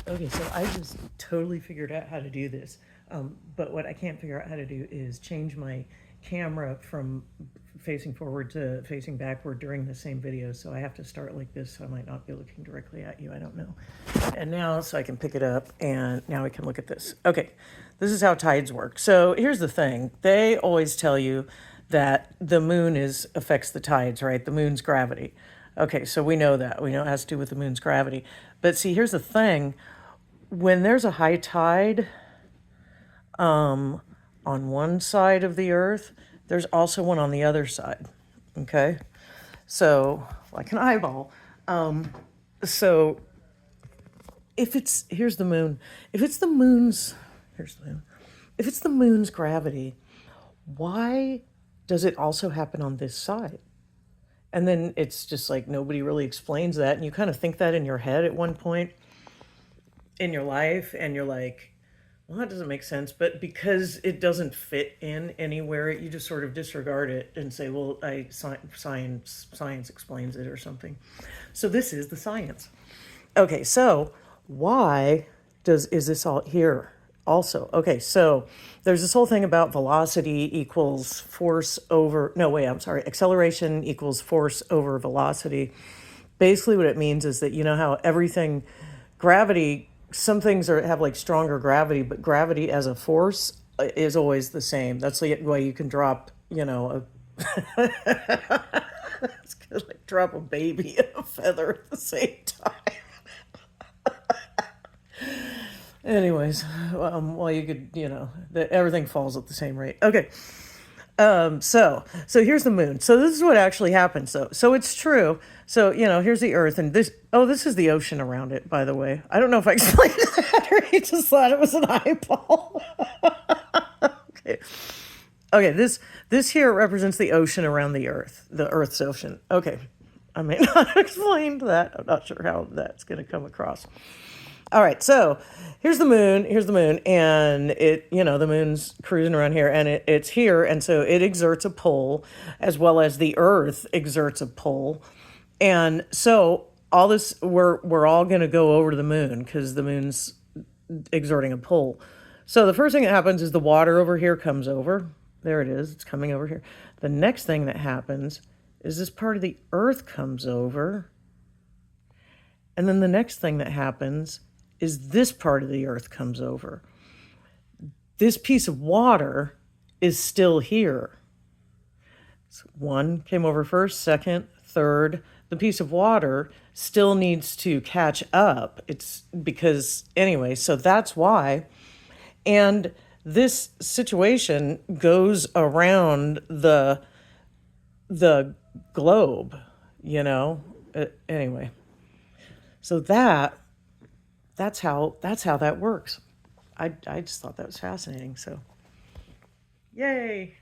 Okay, so I just totally figured out how to do this. But what I can't figure out how to do is change my camera from facing forward to facing backward during the same video. So I have to start like this, so I might not be looking directly at you. I don't know. And now, so I can pick it up, and now I can look at this. Okay, this is how tides work. So here's the thing. They always tell you that the moon affects the tides, right? The moon's gravity. Okay, so we know that. We know it has to do with the moon's gravity. But see, here's the thing. When there's a high tide on one side of the earth, there's also one on the other side. Okay? So, like an eyeball. So, here's the moon. If it's the moon's, here's the moon. If it's the moon's gravity, why does it also happen on this side? And then it's just like nobody really explains that. And you kind of think that in your head at one point in your life, and you're like, well, that doesn't make sense. But because it doesn't fit in anywhere, you just sort of disregard it and say, well, science explains it or something. So this is the science. Okay, so why is this all here also? Okay, so there's this whole thing about velocity equals force over, no, wait, I'm sorry, acceleration equals force over velocity. Basically what it means is that, you know how gravity, some things have like stronger gravity, but gravity as a force is always the same. That's the way you can drop, it's gonna like drop a baby and a feather at the same time. Anyways, well, you could, everything falls at the same rate. Okay. So here's the moon. So this is what actually happens. So it's true. So, here's the earth, and this is the ocean around it, by the way. I don't know if I explained that, or you just thought it was an eyeball. Okay. Okay. This here represents the ocean around the Earth's ocean. Okay. I may not have explained that. I'm not sure how that's going to come across. All right, so here's the moon, and the moon's cruising around here, and it's here, and so it exerts a pull, as well as the earth exerts a pull. And so all this, we're all going to go over to the moon because the moon's exerting a pull. So the first thing that happens is the water over here comes over. There it is, it's coming over here. The next thing that happens is this part of the earth comes over. And then the next thing that happens is this part of the earth comes over. This piece of water is still here. So one came over first, second, third. The piece of water still needs to catch up. It's because, anyway, so that's why. And this situation goes around the globe, anyway. So that's how that works. I just thought that was fascinating. So, yay.